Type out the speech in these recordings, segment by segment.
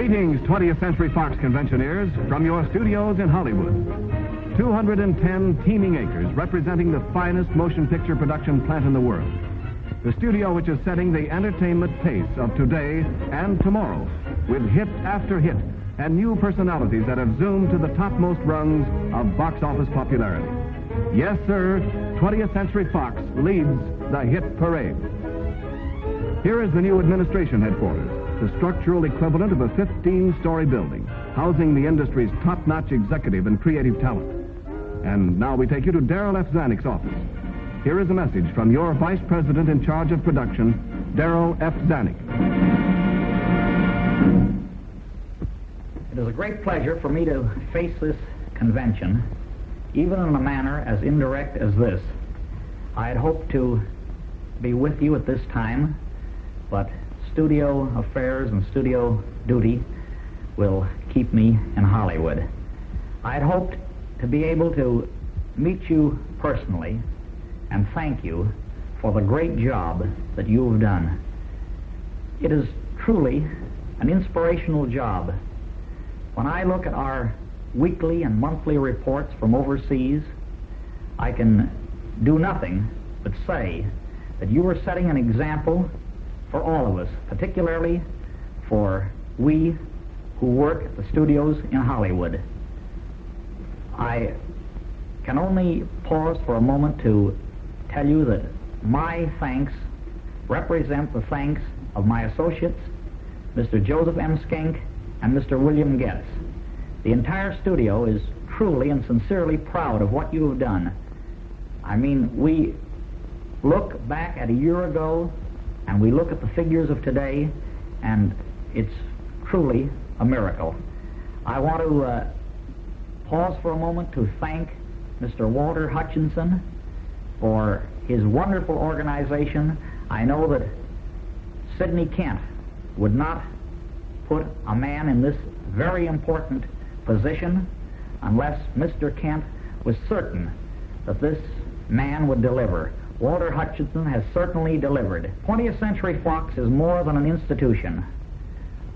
Greetings, 20th Century Fox conventioneers, from your studios in Hollywood. 210 teeming acres representing the finest motion picture production plant in the world. The studio which is setting the entertainment pace of today and tomorrow with hit after hit and new personalities that have zoomed to the topmost rungs of box office popularity. Yes, sir, 20th Century Fox leads the hit parade. Here is the new administration headquarters, the structural equivalent of a 15-story building, housing the industry's top-notch executive and creative talent. And now we take you to Daryl F Zanuck's office. Here is a message from your Vice President in charge of production, Daryl F Zanuck. It is a great pleasure for me to face this convention, even in a manner as indirect as this. I had hoped to be with you at this time, but studio affairs and studio duty will keep me in Hollywood. I had hoped to be able to meet you personally and thank you for the great job that you have done. It is truly an inspirational job. When I look at our weekly and monthly reports from overseas, I can do nothing but say that you are setting an example for all of us, particularly for we who work at the studios in Hollywood. I can only pause for a moment to tell you that my thanks represent the thanks of my associates, Mr. Joseph M. Skink and Mr. William Getz. The entire studio is truly and sincerely proud of what you have done. I mean, we look back at a year ago and we look at the figures of today, and it's truly a miracle. I want to pause for a moment to thank Mr. Walter Hutchinson for his wonderful organization. I know that Sidney Kent would not put a man in this very important position unless Mr. Kent was certain that this man would deliver. Walter Hutchinson has certainly delivered. 20th Century Fox is more than an institution.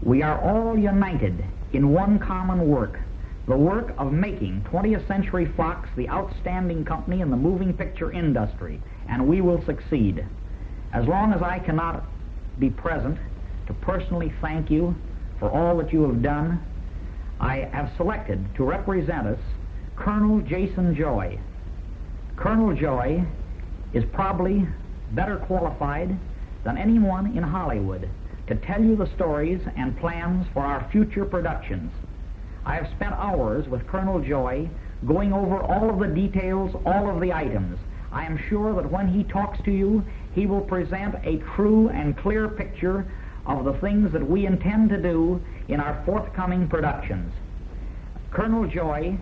We are all united in one common work, the work of making 20th Century Fox the outstanding company in the moving picture industry, and we will succeed. As long as I cannot be present to personally thank you for all that you have done, I have selected to represent us Colonel Jason Joy. Colonel Joy is probably better qualified than anyone in Hollywood to tell you the stories and plans for our future productions. I have spent hours with Colonel Joy going over all of the details, all of the items. I am sure that when he talks to you, he will present a true and clear picture of the things that we intend to do in our forthcoming productions. Colonel Joy,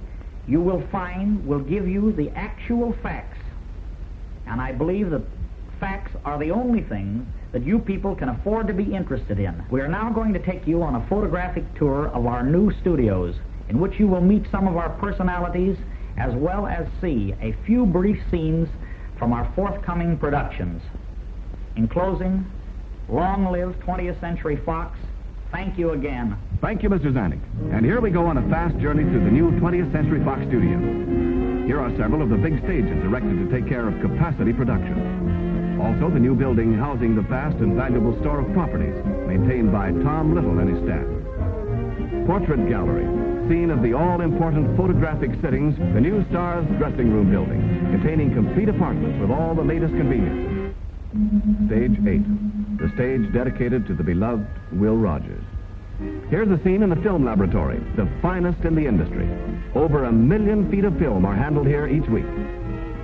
you will find, will give you the actual facts. And I believe that facts are the only thing that you people can afford to be interested in. We are now going to take you on a photographic tour of our new studios, in which you will meet some of our personalities as well as see a few brief scenes from our forthcoming productions. In closing, long live 20th Century Fox. Thank you again. Thank you, Mr. Zanuck. And here we go on a fast journey through the new 20th Century Fox studio. Here are several of the big stages erected to take care of capacity production. Also, the new building housing the vast and valuable store of properties maintained by Tom Little and his staff. Portrait gallery, scene of the all-important photographic sittings, the new Star's dressing room building, containing complete apartments with all the latest conveniences. Stage 8, the stage dedicated to the beloved Will Rogers. Here's a scene in the film laboratory, the finest in the industry. Over 1 million feet of film are handled here each week.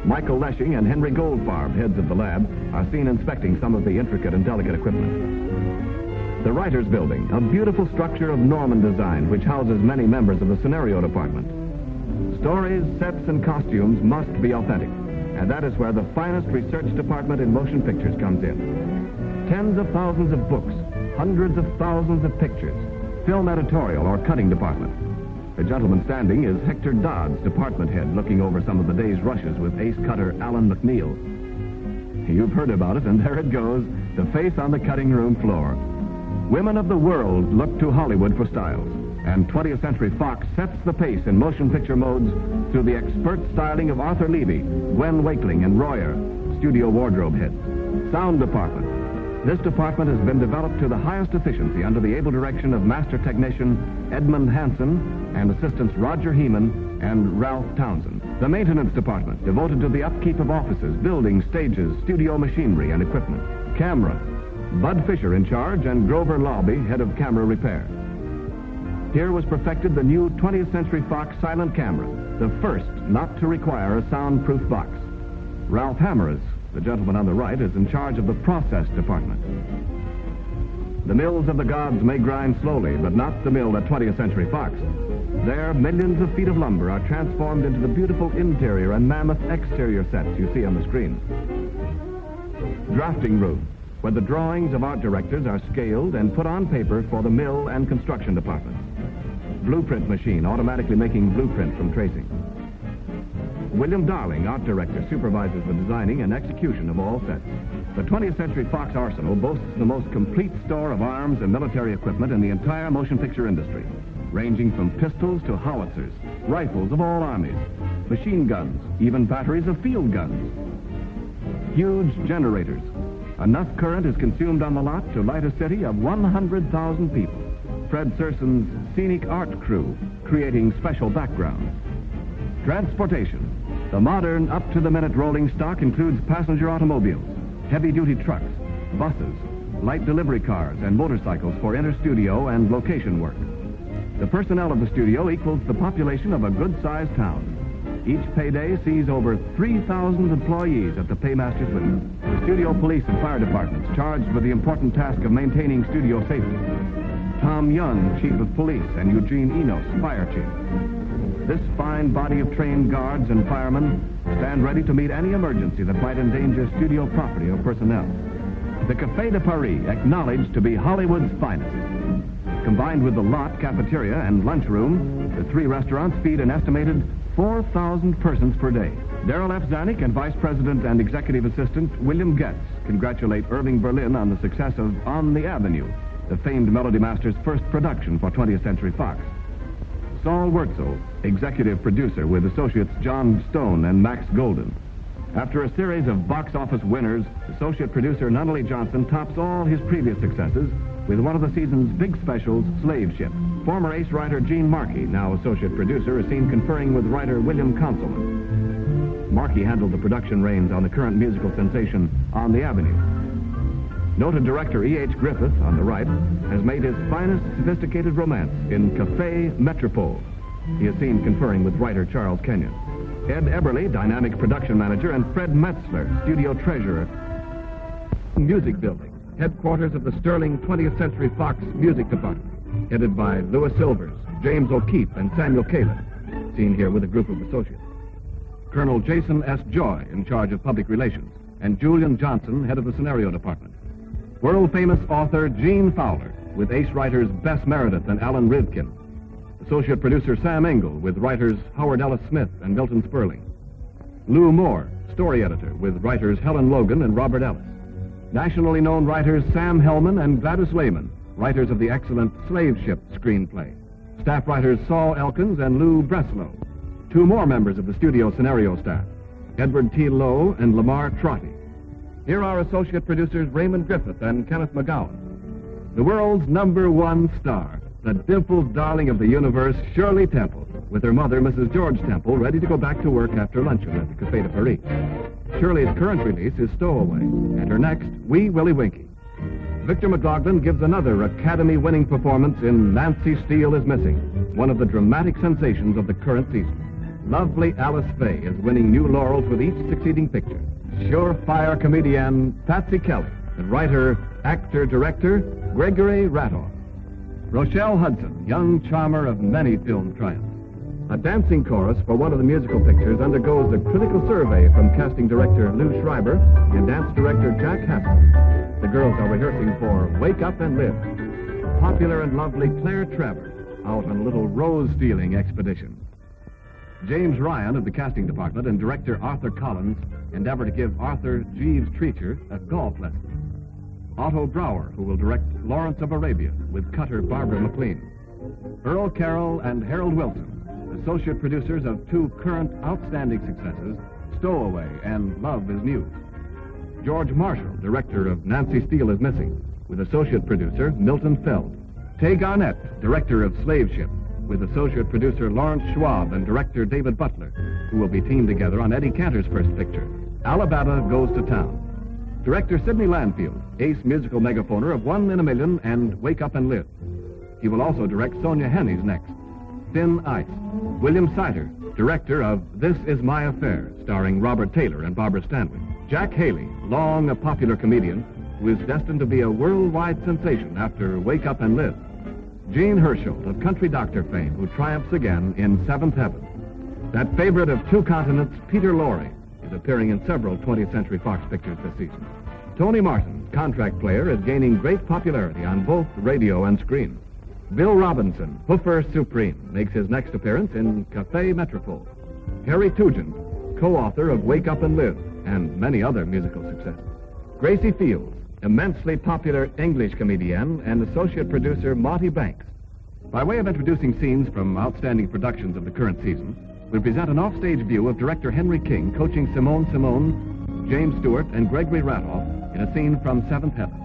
Michael Leshing and Henry Goldfarb, heads of the lab, are seen inspecting some of the intricate and delicate equipment. The Writers' Building, a beautiful structure of Norman design which houses many members of the scenario department. Stories, sets, and costumes must be authentic, and that is where the finest research department in motion pictures comes in. Tens of thousands of books, hundreds of thousands of pictures, film editorial or cutting department. The gentleman standing is Hector Dodd's department head, looking over some of the day's rushes with ace cutter Alan McNeil. You've heard about it, and there it goes, the face on the cutting room floor. Women of the world look to Hollywood for styles, and 20th Century Fox sets the pace in motion picture modes through the expert styling of Arthur Levy, Gwen Wakeling, and Royer, studio wardrobe heads. Sound department. This department has been developed to the highest efficiency under the able direction of master technician Edmund Hansen and assistants Roger Heeman and Ralph Townsend. The maintenance department, devoted to the upkeep of offices, buildings, stages, studio machinery, and equipment. Camera. Bud Fisher in charge, and Grover Lobby, head of camera repair. Here was perfected the new 20th Century Fox silent camera, the first not to require a soundproof box. Ralph Hammeris, the gentleman on the right, is in charge of the process department. The mills of the gods may grind slowly, but not the mill at 20th Century Fox. There, millions of feet of lumber are transformed into the beautiful interior and mammoth exterior sets you see on the screen. Drafting room, where the drawings of art directors are scaled and put on paper for the mill and construction departments. Blueprint machine, automatically making blueprint from tracing. William Darling, art director, supervises the designing and execution of all sets. The 20th Century Fox arsenal boasts the most complete store of arms and military equipment in the entire motion picture industry, ranging from pistols to howitzers, rifles of all armies, machine guns, even batteries of field guns. Huge generators. Enough current is consumed on the lot to light a city of 100,000 people. Fred Serson's scenic art crew, creating special backgrounds. Transportation. The modern, up-to-the-minute rolling stock includes passenger automobiles, heavy-duty trucks, buses, light delivery cars, and motorcycles for inter-studio and location work. The personnel of the studio equals the population of a good-sized town. Each payday sees over 3,000 employees at the paymaster's window. The studio police and fire departments charged with the important task of maintaining studio safety. Tom Young, chief of police, and Eugene Enos, fire chief. This fine body of trained guards and firemen stand ready to meet any emergency that might endanger studio property or personnel. The Café de Paris, acknowledged to be Hollywood's finest. Combined with the lot, cafeteria, and lunchroom, the three restaurants feed an estimated 4,000 persons per day. Daryl F Zanuck and Vice President and Executive Assistant William Getz congratulate Irving Berlin on the success of On the Avenue, the famed Melody Master's first production for 20th Century Fox. Saul Wurtzel, executive producer with associates John Stone and Max Golden. After a series of box office winners, associate producer Nunnally Johnson tops all his previous successes with one of the season's big specials, Slave Ship. Former ace writer Gene Markey, now associate producer, is seen conferring with writer William Conselman. Markey handled the production reins on the current musical sensation On the Avenue. Noted director E.H. Griffith, on the right, has made his finest sophisticated romance in Café Metropole. He is seen conferring with writer Charles Kenyon. Ed Eberly, dynamic production manager, and Fred Metzler, studio treasurer. Music building, headquarters of the sterling 20th Century Fox music department, headed by Louis Silvers, James O'Keefe, and Samuel Kalin, seen here with a group of associates. Colonel Jason S. Joy, in charge of public relations, and Julian Johnson, head of the scenario department. World-famous author Gene Fowler, with ace writers Bess Meredith and Alan Rivkin. Associate producer Sam Engel, with writers Howard Ellis Smith and Milton Sperling. Lou Moore, story editor, with writers Helen Logan and Robert Ellis. Nationally known writers Sam Hellman and Gladys Lehman, writers of the excellent Slave Ship screenplay. Staff writers Saul Elkins and Lou Breslow. Two more members of the studio scenario staff, Edward T. Lowe and Lamar Trotty. Here are associate producers Raymond Griffith and Kenneth McGowan. The world's #1 star, the dimpled darling of the universe, Shirley Temple, with her mother, Mrs. George Temple, ready to go back to work after luncheon at the Café de Paris. Shirley's current release is Stowaway, and her next, Wee Willie Winkie. Victor McLaughlin gives another Academy-winning performance in Nancy Steele is Missing, one of the dramatic sensations of the current season. Lovely Alice Faye is winning new laurels with each succeeding picture. Surefire comedian Patsy Kelly, and writer, actor, director Gregory Ratoff. Rochelle Hudson, young charmer of many film triumphs. A dancing chorus for one of the musical pictures undergoes a critical survey from casting director Lou Schreiber and dance director Jack Haskell. The girls are rehearsing for Wake Up and Live. Popular and lovely Claire Trevor out on a little rose-stealing expedition. James Ryan of the casting department and director Arthur Collins endeavor to give Arthur Jeeves Treacher a golf lesson. Otto Brower, who will direct Lawrence of Arabia with Cutter Barbara McLean. Earl Carroll and Harold Wilson, associate producers of two current outstanding successes, Stowaway and Love is News. George Marshall, director of Nancy Steele is Missing, with associate producer Milton Feld. Tay Garnett, director of Slave Ship, with associate producer Lawrence Schwab and director David Butler, who will be teamed together on Eddie Cantor's first picture, Alabama Goes to Town. Director Sidney Landfield, ace musical megaphoner of 1 in a Million and Wake Up and Live. He will also direct Sonia Henny's next, Thin Ice. William Sider, director of This Is My Affair, starring Robert Taylor and Barbara Stanwyck. Jack Haley, long a popular comedian, who is destined to be a worldwide sensation after Wake Up and Live. Gene Herschel, of country doctor fame, who triumphs again in Seventh Heaven. That favorite of two continents, Peter Lorre, is appearing in several 20th Century Fox pictures this season. Tony Martin, contract player, is gaining great popularity on both radio and screen. Bill Robinson, Hoofer Supreme, makes his next appearance in Café Metropole. Harry Tugent, co-author of Wake Up and Live, and many other musical successes. Gracie Fields, immensely popular English comedian, and associate producer Monty Banks. By way of introducing scenes from outstanding productions of the current season, we present an offstage view of director Henry King coaching Simone Simone, James Stewart, and Gregory Ratoff in a scene from Seventh Heaven.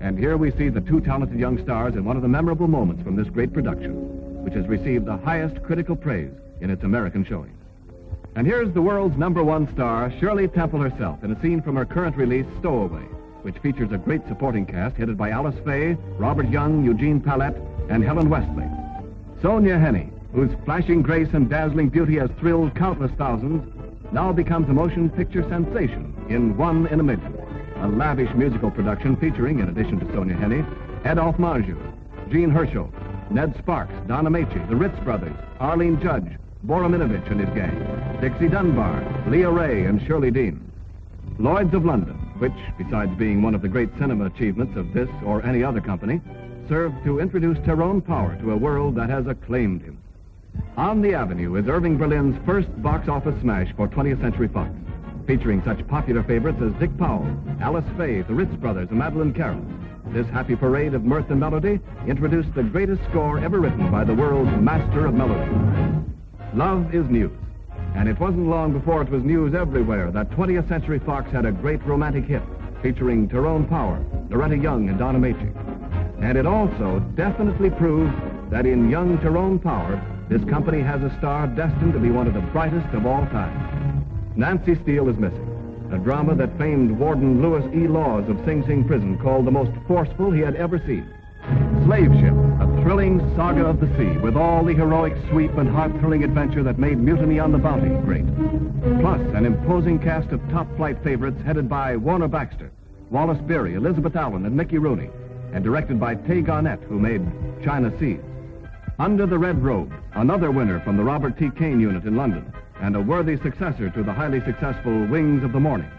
And here we see the two talented young stars in one of the memorable moments from this great production, which has received the highest critical praise in its American showing. And here's the world's #1 star, Shirley Temple herself, in a scene from her current release, Stowaway, which features a great supporting cast headed by Alice Faye, Robert Young, Eugene Pallette, and Helen Wesley. Sonia Henny, whose flashing grace and dazzling beauty has thrilled countless thousands, now becomes a motion picture sensation in 1 in a Million, a lavish musical production featuring, in addition to Sonia Henny, Adolphe Menjou, Gene Herschel, Ned Sparks, Donna Mace, the Ritz Brothers, Arlene Judge, Borominovich and his gang, Dixie Dunbar, Leah Ray, and Shirley Dean. Lloyd's of London, which, besides being one of the great cinema achievements of this or any other company, served to introduce Tyrone Power to a world that has acclaimed him. On the Avenue is Irving Berlin's first box office smash for 20th Century Fox, featuring such popular favorites as Dick Powell, Alice Faye, the Ritz Brothers, and Madeleine Carroll. This happy parade of mirth and melody introduced the greatest score ever written by the world's master of melody. Love is News. And it wasn't long before it was news everywhere that 20th Century Fox had a great romantic hit featuring Tyrone Power, Loretta Young, and Donna Mace. And it also definitely proves that in young Tyrone Power, this company has a star destined to be one of the brightest of all time. Nancy Steele is Missing, a drama that famed Warden Louis E. Laws of Sing Sing Prison called the most forceful he had ever seen. Slave Ship, a thrilling saga of the sea with all the heroic sweep and heart-thrilling adventure that made Mutiny on the Bounty great. Plus, an imposing cast of top-flight favorites headed by Warner Baxter, Wallace Beery, Elizabeth Allen, and Mickey Rooney, and directed by Tay Garnett, who made China Seas. Under the Red Robe, another winner from the Robert T. Kane unit in London, and a worthy successor to the highly successful Wings of the Morning.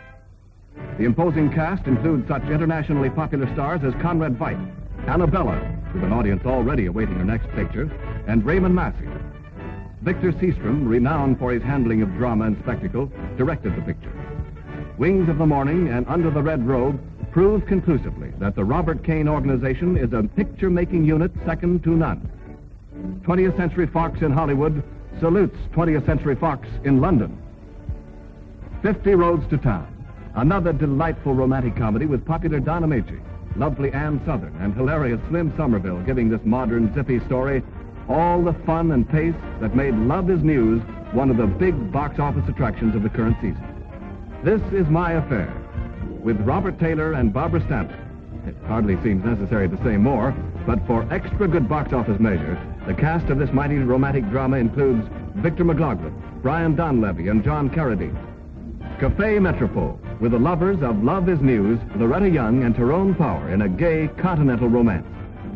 The imposing cast includes such internationally popular stars as Conrad Veidt, Annabella, with an audience already awaiting her next picture, and Raymond Massey. Victor Seastrom, renowned for his handling of drama and spectacle, directed the picture. Wings of the Morning and Under the Red Robe prove conclusively that the Robert Kane organization is a picture-making unit second to none. 20th Century Fox in Hollywood salutes 20th Century Fox in London. 50 Roads to Town, another delightful romantic comedy with popular Donna Mace, lovely Ann Southern, and hilarious Slim Somerville, giving this modern zippy story all the fun and pace that made Love is News one of the big box office attractions of the current season. This Is My Affair, with Robert Taylor and Barbara Stanwyck. It hardly seems necessary to say more, but for extra good box office measure, the cast of this mighty romantic drama includes Victor McLaughlin, Brian Donlevy, and John Carradine. Café Metropole, with the lovers of Love is News, Loretta Young, and Tyrone Power in a gay continental romance,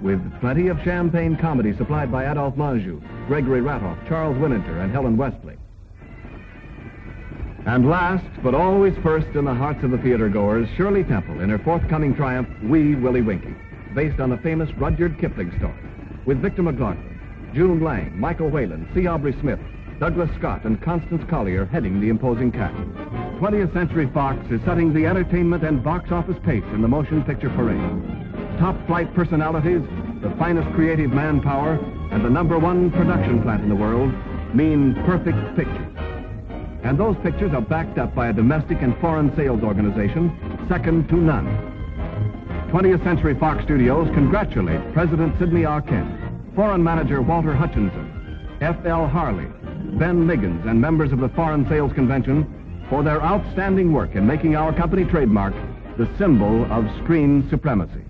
with plenty of champagne comedy supplied by Adolphe Menjou, Gregory Ratoff, Charles Winninter, and Helen Wesley. And last, but always first in the hearts of the theater-goers, Shirley Temple in her forthcoming triumph, Wee Willie Winkie, based on the famous Rudyard Kipling story, with Victor McLaughlin, June Lang, Michael Whalen, C. Aubrey Smith, Douglas Scott and Constance Collier heading the imposing cast. 20th Century Fox is setting the entertainment and box office pace in the motion picture parade. Top-flight personalities, the finest creative manpower, and the #1 production plant in the world mean perfect pictures. And those pictures are backed up by a domestic and foreign sales organization second to none. 20th Century Fox Studios congratulate President Sidney R. Kent, Foreign Manager Walter Hutchinson, F.L. Harley, Ben Liggins, and members of the Foreign Sales Convention for their outstanding work in making our company trademark the symbol of screen supremacy.